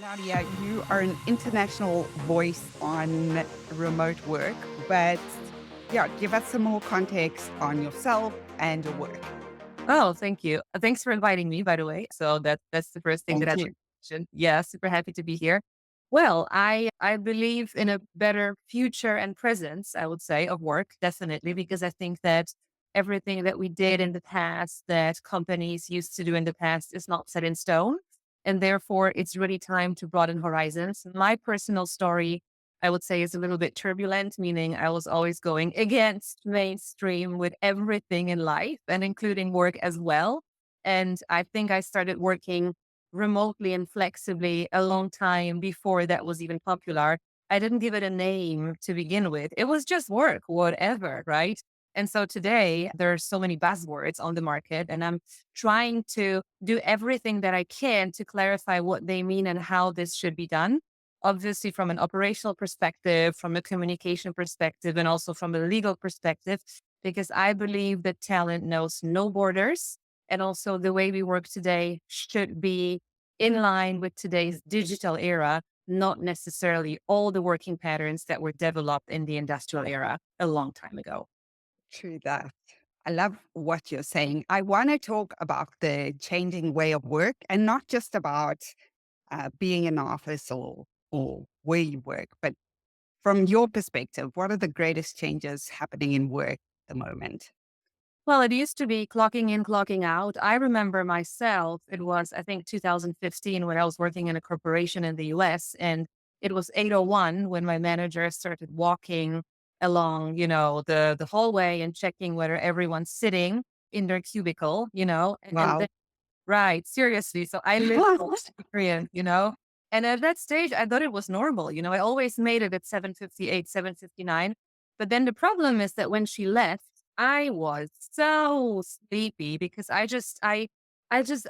Nadia, you are an international voice on remote work, but yeah, give us some more context on yourself and your work. Oh, thank you. Thanks for inviting me, by the way. So that's the first thing that Thank I'd like you. to mention. Yeah, super happy to be here. Well, I believe in a better future and presence, I would say, of work, definitely, because I think that everything that we did in the past, that companies used to do in the past, is not set in stone. And therefore, it's really time to broaden horizons. My personal story, I would say, is a little bit turbulent, meaning I was always going against mainstream with everything in life and including work as well. And I think I started working remotely and flexibly a long time before that was even popular. I didn't give it a name to begin with. It was just work, whatever, right? And so today there are so many buzzwords on the market, and I'm trying to do everything that I can to clarify what they mean and how this should be done. Obviously, from an operational perspective, from a communication perspective, and also from a legal perspective, because I believe that talent knows no borders. And also, the way we work today should be in line with today's digital era, not necessarily all the working patterns that were developed in the industrial era a long time ago. True that. I love what you're saying. I want to talk about the changing way of work and not just about being in the office or where you work, but from your perspective, what are the greatest changes happening in work at the moment? Well, it used to be clocking in, clocking out. I remember myself, it was, I think, 2015 when I was working in a corporation in the US, and it was 8:01 when my manager started walking along, the hallway and checking whether everyone's sitting in their cubicle, and Wow. then, right, seriously. So I lived that experience, and at that stage, I thought it was normal. I always made it at 7:58, 7:59. But then the problem is that when she left, I was so sleepy because I just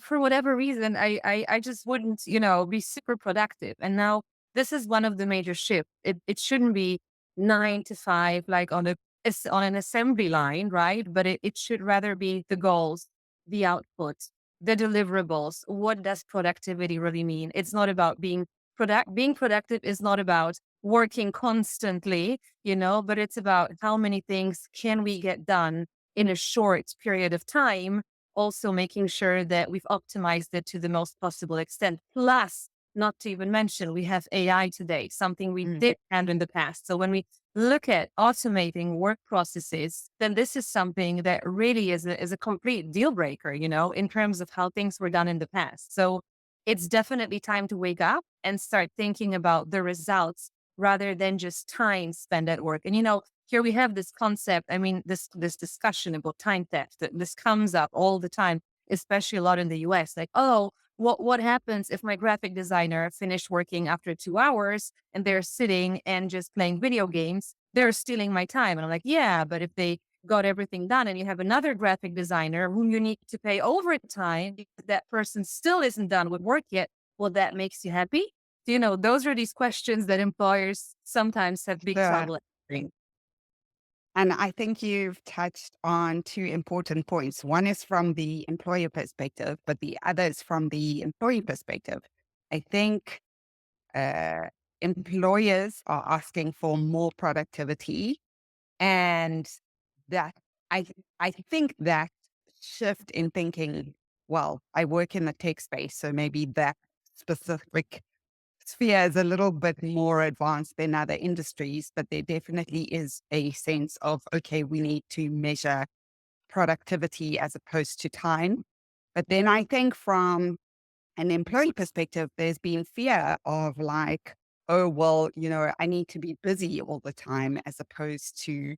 for whatever reason I just wouldn't be super productive. And now this is one of the major shifts. It shouldn't be 9 to 5 like on an assembly line, right? But it should rather be the goals, the output, the deliverables. What does productivity really mean? It's not about being productive is not about working constantly, but it's about how many things can we get done in a short period of time, also making sure that we've optimized it to the most possible extent. Plus, not to even mention, we have AI today, something we Mm. didn't have in the past. So when we look at automating work processes, then this is something that really is a complete deal breaker, in terms of how things were done in the past. So it's definitely time to wake up and start thinking about the results rather than just time spent at work. And here we have this concept. I mean, this discussion about time theft. This comes up all the time, especially a lot in the US. Like, oh, what happens if my graphic designer finished working after 2 hours and they're sitting and just playing video games? They're stealing my time. And I'm like, yeah, but if they got everything done and you have another graphic designer whom you need to pay overtime because that person still isn't done with work yet, well, that makes you happy? Those are these questions that employers sometimes have big Sure. trouble answering. And I think you've touched on two important points. One is from the employer perspective, but the other is from the employee perspective. I think uh, employers are asking for more productivity, and that I I think that shift in thinking. Well, I work in the tech space, so maybe that specific sphere is a little bit more advanced than other industries, but there definitely is a sense of, okay, we need to measure productivity as opposed to time. But then I think from an employee perspective, there's been fear of like, oh, well, I need to be busy all the time as opposed to,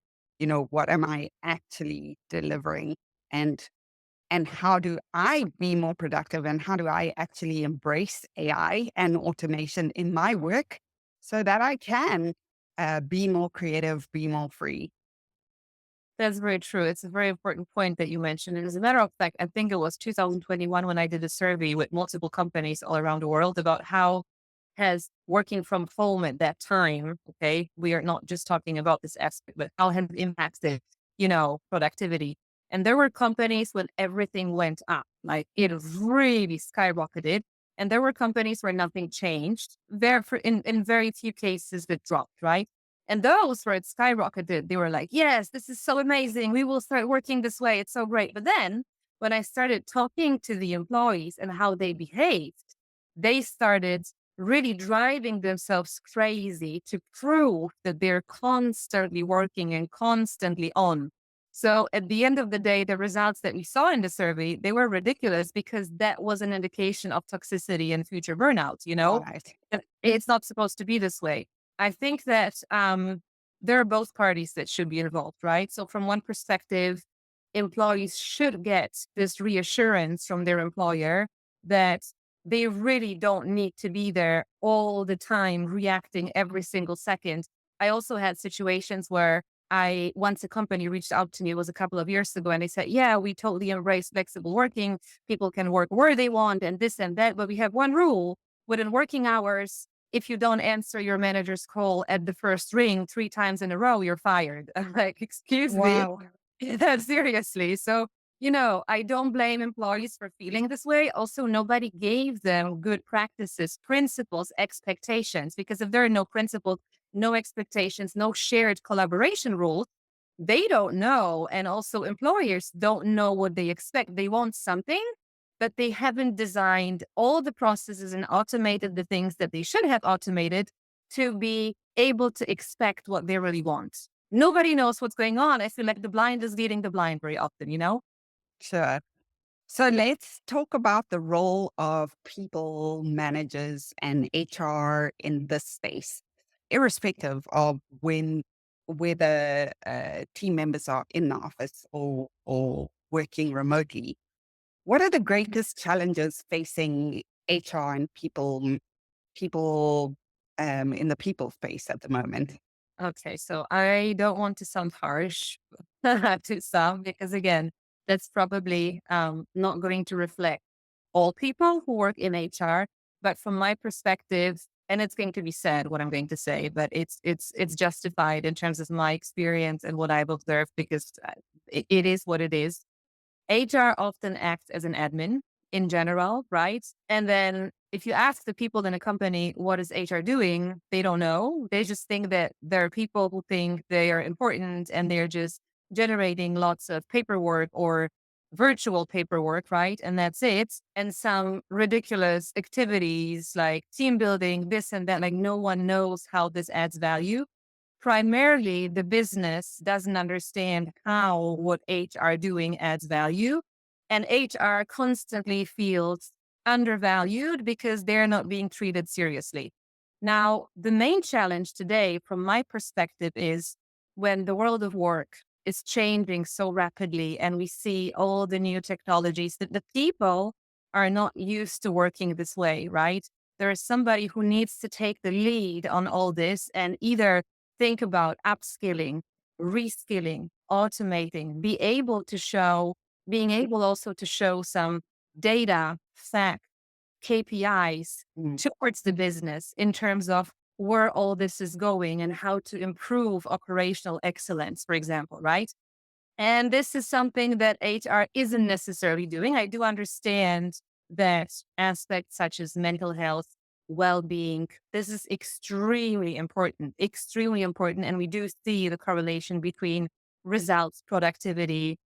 what am I actually delivering? And and how do I be more productive and how do I actually embrace AI and automation in my work so that I can be more creative, be more free? That's very true. It's a very important point that you mentioned. And as a matter of fact, I think it was 2021 when I did a survey with multiple companies all around the world about how has working from home at that time, okay, we are not just talking about this aspect, but how has it impacted, productivity. And there were companies when everything went up, like it really skyrocketed. And there were companies where nothing changed. In very few cases that dropped, right? And those where it skyrocketed, they were like, yes, this is so amazing. We will start working this way. It's so great. But then when I started talking to the employees and how they behaved, they started really driving themselves crazy to prove that they're constantly working and constantly on. So at the end of the day, the results that we saw in the survey, they were ridiculous because that was an indication of toxicity and future burnout, you know? Right. And it's not supposed to be this way. I think that there are both parties that should be involved, right? So from one perspective, employees should get this reassurance from their employer that they really don't need to be there all the time, reacting every single second. I also had situations where once a company reached out to me, it was a couple of years ago, and they said, yeah, we totally embrace flexible working. People can work where they want and this and that. But we have one rule within working hours. If you don't answer your manager's call at the first ring 3 times in a row, you're fired. I'm like, excuse me. Wow. Yeah, seriously. So, I don't blame employees for feeling this way. Also, nobody gave them good practices, principles, expectations, because if there are no principles, no expectations, no shared collaboration rules, they don't know. And also, employers don't know what they expect. They want something, but they haven't designed all the processes and automated the things that they should have automated to be able to expect what they really want. Nobody knows what's going on. I feel like the blind is leading the blind very often, you know? Sure. So let's talk about the role of people managers and HR in this space, irrespective of whether team members are in the office or working remotely. What are the greatest challenges facing HR and people in the people space at the moment? Okay, so I don't want to sound harsh to some because again, that's probably not going to reflect all people who work in HR. But from my perspective, and it's going to be sad what I'm going to say, but it's justified in terms of my experience and what I've observed because it is what it is. HR often acts as an admin in general, right? And then if you ask the people in a company, what is HR doing? They don't know. They just think that there are people who think they are important and they're just generating lots of paperwork or virtual paperwork, right? And that's it. And some ridiculous activities like team building, this and that, like no one knows how this adds value. Primarily, the business doesn't understand how what HR doing adds value. And HR constantly feels undervalued because they're not being treated seriously. Now, the main challenge today, from my perspective, is when the world of work is changing so rapidly and we see all the new technologies that the people are not used to working this way, right? There is somebody who needs to take the lead on all this and either think about upskilling, reskilling, automating, being able also to show some data, fact, KPIs Mm. towards the business in terms of where all this is going and how to improve operational excellence, for example, right? And this is something that HR isn't necessarily doing. I do understand that aspects such as mental health, well being, this is extremely important, extremely important. And we do see the correlation between results, productivity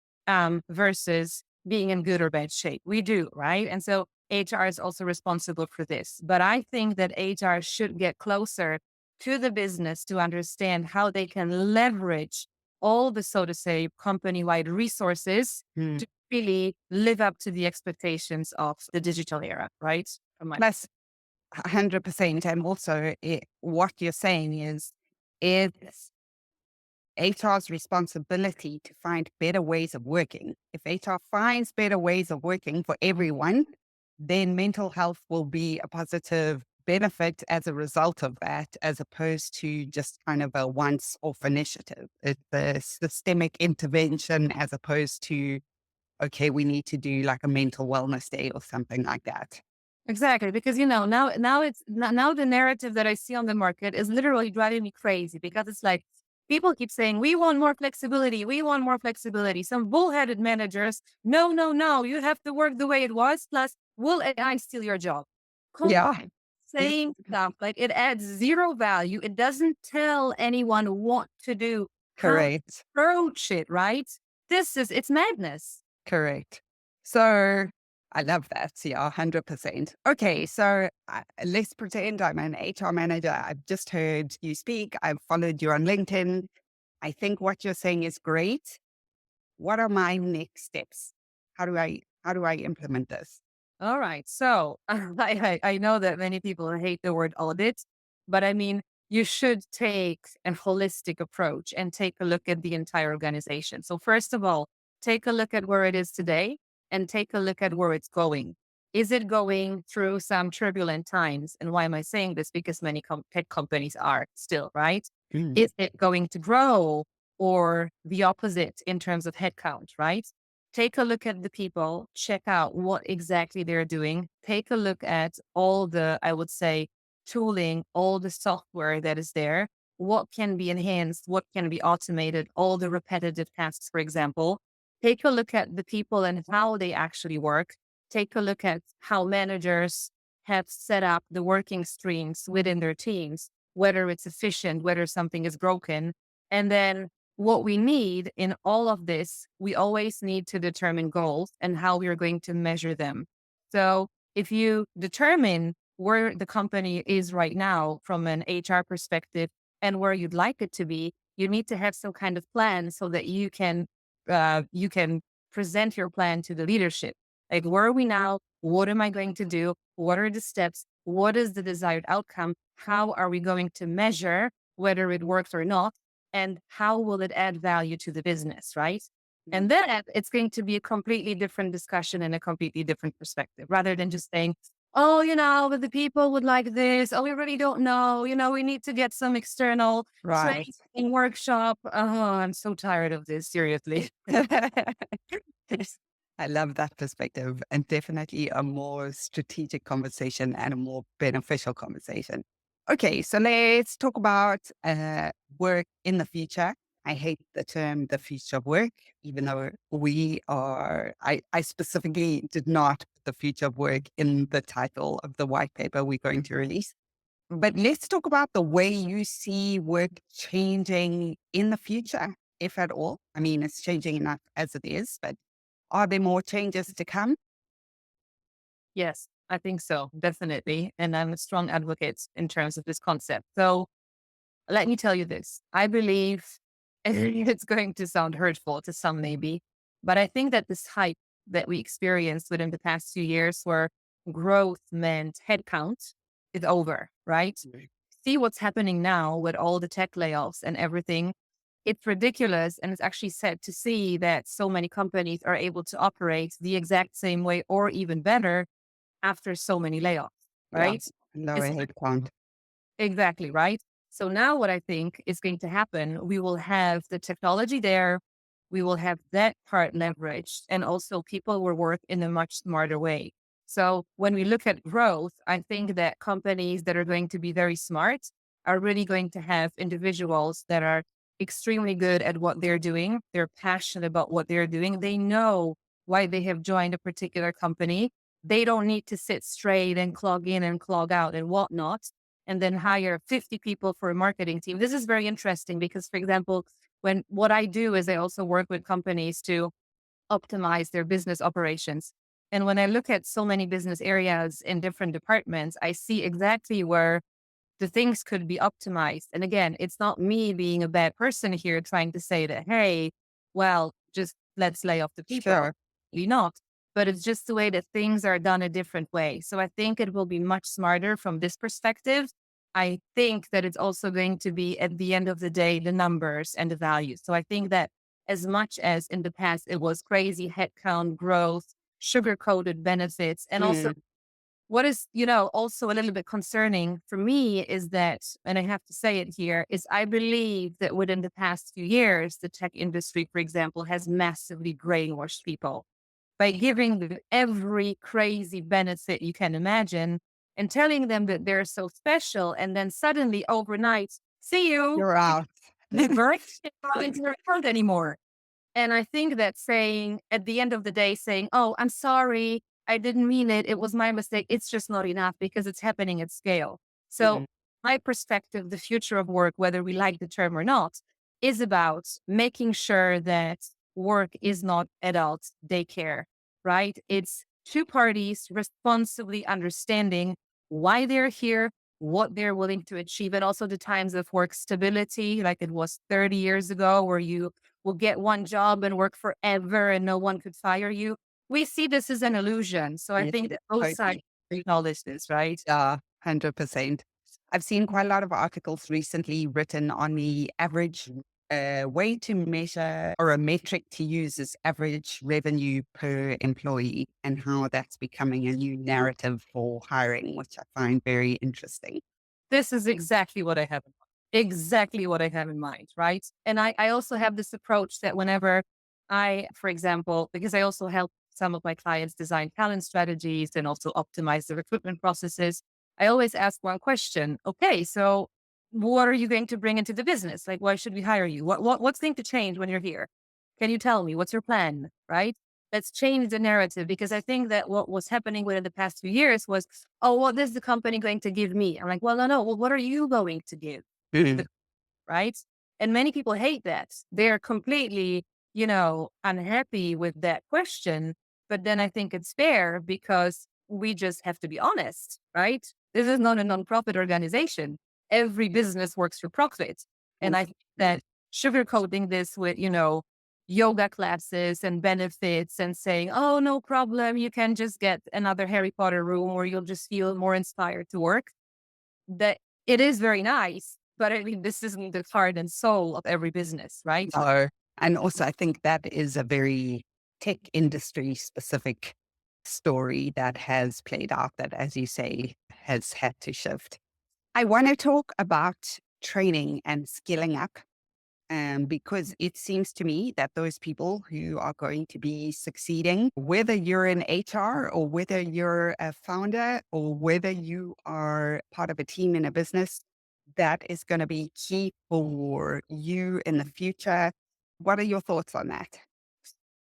versus being in good or bad shape. We do, right? And so HR is also responsible for this. But I think that HR should get closer to the business to understand how they can leverage all the, so to say, company wide resources Mm. to really live up to the expectations of the digital era, right? From my That's 100%. And also, what you're saying is it's HR's responsibility to find better ways of working. If HR finds better ways of working for everyone, then mental health will be a positive benefit as a result of that, as opposed to just kind of a once off initiative. It's a systemic intervention as opposed to, okay, we need to do like a mental wellness day or something like that. Exactly, because now the narrative that I see on the market is literally driving me crazy because it's like people keep saying we want more flexibility, we want more flexibility. Some bullheaded managers, no, no, no, you have to work the way it was. Plus, will AI steal your job? Yeah. Same stuff. Like it adds zero value. It doesn't tell anyone what to do, how to Correct. approach it, right? It's madness. Correct. So I love that. Yeah, 100%. Okay. So let's pretend I'm an HR manager. I've just heard you speak. I've followed you on LinkedIn. I think what you're saying is great. What are my next steps? How do I implement this? All right. So I know that many people hate the word audit, but I mean, you should take a holistic approach and take a look at the entire organization. So, first of all, take a look at where it is today and take a look at where it's going. Is it going through some turbulent times? And why am I saying this? Because many tech companies are still, right? Mm. Is it going to grow or the opposite in terms of headcount, right? Take a look at the people, check out what exactly they're doing, take a look at all the, I would say, tooling, all the software that is there, what can be enhanced, what can be automated, all the repetitive tasks, for example. Take a look at the people and how they actually work. Take a look at how managers have set up the working streams within their teams, whether it's efficient, whether something is broken. And then what we need in all of this, we always need to determine goals and how we are going to measure them. So if you determine where the company is right now from an HR perspective and where you'd like it to be, you need to have some kind of plan so that you can present your plan to the leadership. Like, where are we now? What am I going to do? What are the steps? What is the desired outcome? How are we going to measure whether it works or not? And how will it add value to the business, right? Mm. And then it's going to be a completely different discussion and a completely different perspective rather than just saying, oh, but the people would like this. Oh, we really don't know. We need to get some external Right. training workshop. Oh, I'm so tired of this, seriously. I love that perspective and definitely a more strategic conversation and a more beneficial conversation. Okay, so let's talk about work in the future. I hate the term the future of work, even though I specifically did not put the future of work in the title of the white paper we're going to release. But let's talk about the way you see work changing in the future, if at all. I mean, it's changing enough as it is, but are there more changes to come? Yes, I think so, definitely. And I'm a strong advocate in terms of this concept. So let me tell you this. I believe it's going to sound hurtful to some, maybe, but I think that this hype that we experienced within the past few years where growth meant headcount is over, right? Right. See what's happening now with all the tech layoffs and everything. It's ridiculous. And it's actually sad to see that so many companies are able to operate the exact same way or even better after so many layoffs, Yeah, right? lower It's headcount. exactly right. So now what I think is going to happen, we will have the technology there, we will have that part leveraged, and also people will work in a much smarter way. So when we look at growth, I think that companies that are going to be very smart are really going to have individuals that are extremely good at what they're doing. They're passionate about what they're doing. They know why they have joined a particular company. They don't need to sit straight and clog in and clog out and whatnot and then hire 50 people for a marketing team. This is very interesting because, for example, when what I do is I also work with companies to optimize their business operations. And when I look at so many business areas in different departments, I see exactly where the things could be optimized. And again, it's not me being a bad person here trying to say that, hey, well, just let's lay off the people. Sure. Really not. But it's just the way that things are done a different way. So I think it will be much smarter from this perspective. I think that it's also going to be at the end of the day, the numbers and the values. So I think that as much as in the past it was crazy headcount growth, sugar coated benefits, and also Mm. what is, also a little bit concerning for me is that, and I have to say it here, is I believe that within the past few years, the tech industry, for example, has massively brainwashed people by giving them every crazy benefit you can imagine and telling them that they're so special. And then suddenly overnight, see you, You're out. very not into your account anymore. And I think that saying at the end of the day, saying, oh, I'm sorry, I didn't mean it. It was my mistake. It's just not enough because it's happening at scale. So Mhm. my perspective, the future of work, whether we like the term or not, is about making sure that work is not adult daycare, right? It's two parties responsibly understanding why they're here, what they're willing to achieve, and also the times of work stability, like it was 30 years ago, where you will get one job and work forever and no one could fire you. We see this as an illusion. So I Yes, think that both sides totally. acknowledge this, right? Yeah, 100%. I've seen quite a lot of articles recently written on the average way to measure or a metric to use is average revenue per employee and how that's becoming a new narrative for hiring, which I find very interesting. This is exactly what I have in mind. Exactly what I have in mind, right? And I also have this approach that whenever I, for example, because I also help some of my clients design talent strategies and also optimize the recruitment processes, I always ask one question. Okay, so what are you going to bring into the business? Like, why should we hire you? What's going to change when you're here? Can you tell me what's your plan? Right? Let's change the narrative because I think that what was happening within the past few years was, oh, what is the company going to give me? I'm like, well, no, no. Well, what are you going to give to Mhm. the right? And many people hate that. They're completely, unhappy with that question. But then I think it's fair because we just have to be honest, right? This is not a nonprofit organization. Every business works for profit. And I think that sugarcoating this with, yoga classes and benefits and saying, oh, no problem, you can just get another Harry Potter room or you'll just feel more inspired to work, that it is very nice, but I mean, this isn't the heart and soul of every business, right? No. And also, I think that is a very tech industry specific story that has played out that, as you say, has had to shift. I want to talk about training and skilling up. Because it seems to me that those people who are going to be succeeding, whether you're in HR or whether you're a founder or whether you are part of a team in a business, that is going to be key for you in the future. What are your thoughts on that?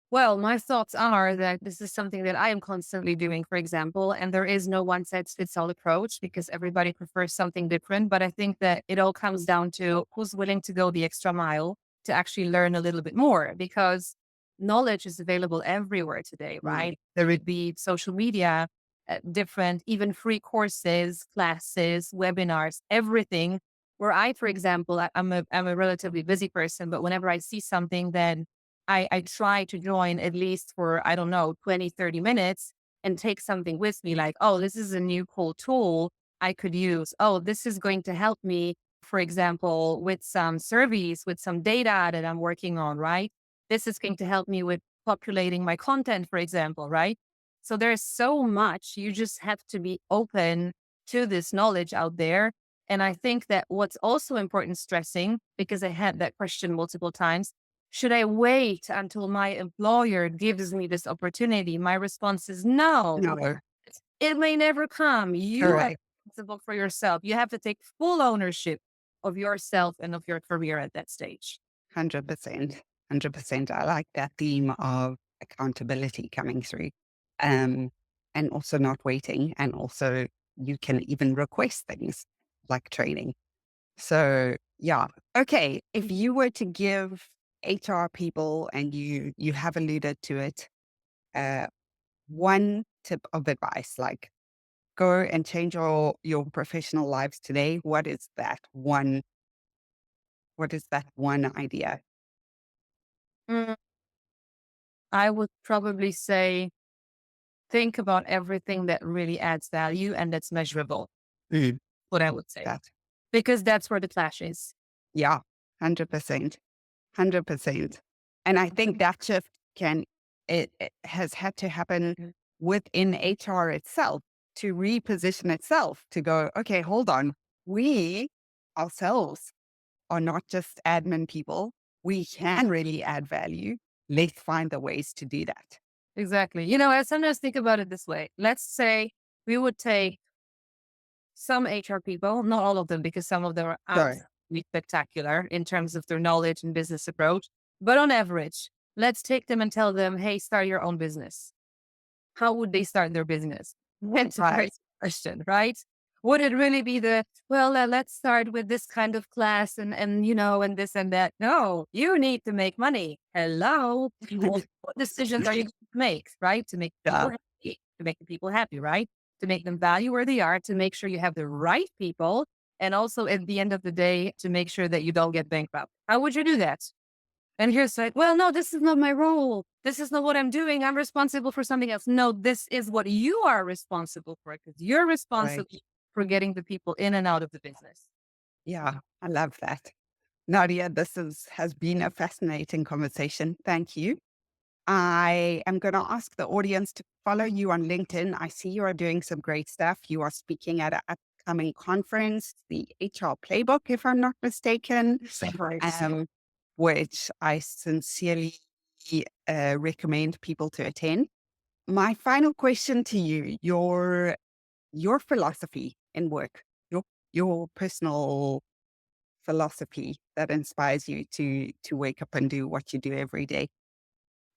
Well, my thoughts are that this is something that I am constantly doing, for example, and there is no one size fits all approach because everybody prefers something different. But I think that it all comes down to who's willing to go the extra mile to actually learn a little bit more because knowledge is available everywhere today, Mm. right? There would be social media, different, even free courses, classes, webinars, everything. Where I, for example, I'm a relatively busy person, but whenever I see something, then I try to join at least for, I don't know, 20, 30 minutes and take something with me like, oh, this is a new cool tool I could use. Oh, this is going to help me, for example, with some surveys, with some data that I'm working on, right? This is going to help me with populating my content, for example, right? So there's so much. You just have to be open to this knowledge out there. And I think that what's also important stressing, because I had that question multiple times, should I wait until my employer gives me this opportunity? My response is no. No, It may never come. You are correct. responsible for yourself. You have to take full ownership of yourself and of your career at that stage. 100%. 100%. I like that theme of accountability coming through. Um, and also not waiting. And also, you can even request things like training. So yeah. Okay. If you were to give HR people, and you have alluded to it, uh, one tip of advice, like go and change your professional lives today, what is that one idea? Mm, I would probably say think about everything that really adds value and that's measurable, Mm. what I would say, That because that's where the clash is. yeah, 100%. 100%. And I think that shift it has had to happen within HR itself to reposition itself to go, okay, hold on. We ourselves are not just admin people. We can really add value. Let's find the ways to do that. Exactly. I sometimes think about it this way. Let's say we would take some HR people, not all of them, because some of them are Sure. absolutely spectacular in terms of their knowledge and business approach. But on average, let's take them and tell them, hey, start your own business. how would they start their business? That's a very Right. good question, right? Would it really be well, let's start with this kind of class and, and this and that? No, you need to make money. Hello. What decisions are you going to make, right? To make Yeah. the people happy, right? To make them value where they are, to make sure you have the right people. And also at the end of the day, to make sure that you don't get bankrupt. How would you do that? And here's like, well, no, this is not my role. This is not what I'm doing. I'm responsible for something else. No, this is what you are responsible for because you're Right. responsible for getting the people in and out of the business. Yeah. I love that. Nadia, has been a fascinating conversation. Thank you. I am going to ask the audience to follow you on LinkedIn. I see you are doing some great stuff. You are speaking at an upcoming conference, the HR Playbook, if I'm not mistaken, Right. which I sincerely recommend people to attend. My final question to you: your philosophy in work, your personal philosophy that inspires you to wake up and do what you do every day.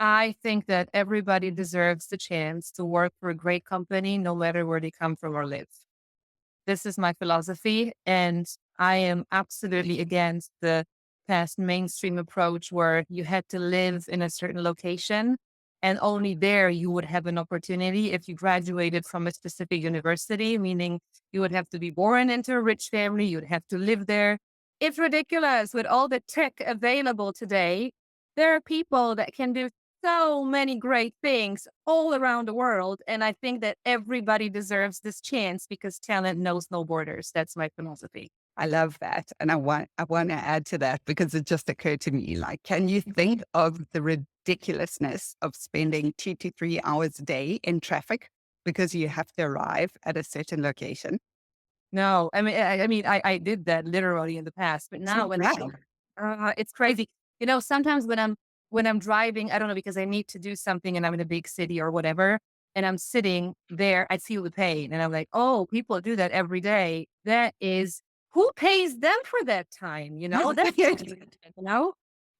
I think that everybody deserves the chance to work for a great company, no matter where they come from or live. This is my philosophy, and I am absolutely against the past mainstream approach where you had to live in a certain location and only there you would have an opportunity if you graduated from a specific university, meaning you would have to be born into a rich family, you'd have to live there. It's ridiculous with all the tech available today. There are people that can do so many great things all around the world. And I think that everybody deserves this chance because talent knows no borders. That's my philosophy. I love that. And I want to add to that because it just occurred to me, like, can you think of the ridiculousness of spending 2 to 3 hours a day in traffic because you have to arrive at a certain location? No, I did that literally in the past, but So now when now, it's crazy. Sometimes when I'm driving, I don't know because I need to do something and I'm in a big city or whatever, and I'm sitting there, I feel the pain, and I'm like, oh, people do that every day. That is who pays them for that time? That's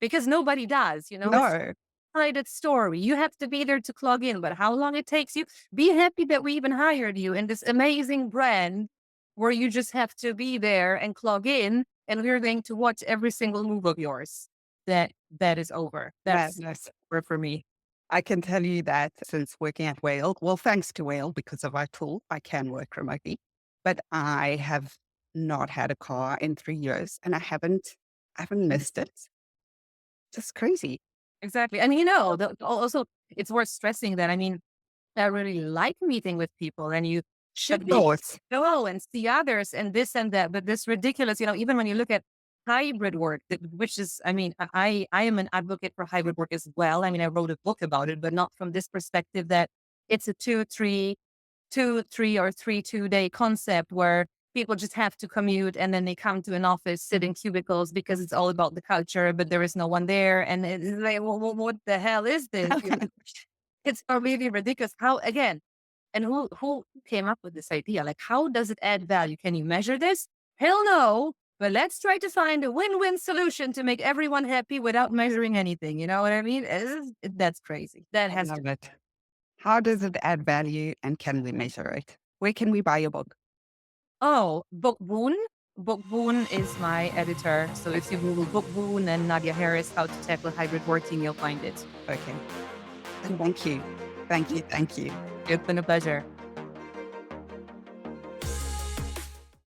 because nobody does. It's no, private story. You have to be there to clog in, but how long it takes you? Be happy that we even hired you in this amazing brand where you just have to be there and clog in, and we're going to watch every single move of yours. That is over. That's madness. over for me. I can tell you that since working at Whale, well, thanks to Whale, because of our tool, I can work remotely, but I have not had a car in 3 years and I haven't missed it. Just crazy. Exactly. And also it's worth stressing that I really like meeting with people and you Of should be course. go and see others and this and that. But this ridiculous, even when you look at hybrid work, which is, I am an advocate for hybrid work as well. I wrote a book about it, but not from this perspective that it's a 2, 3 or 3, 2 day concept where people just have to commute and then they come to an office, sit in cubicles because it's all about the culture, but there is no one there. And it's like, well, what the hell is this? It's really ridiculous. How again? And who came up with this idea? Like, how does it add value? Can you measure this? Hell no. But let's try to find a win-win solution to make everyone happy without measuring anything. You know what I mean? That's crazy. That I has to. love it. How does it add value and can we measure it? Where can we buy your book? Oh, Book Boon. Book Boon is my editor. So if you Okay. Google Book Boon and Nadia Harris, how to tackle hybrid working, you'll find it. Okay. Thank you. Thank you. Thank you. It's been a pleasure.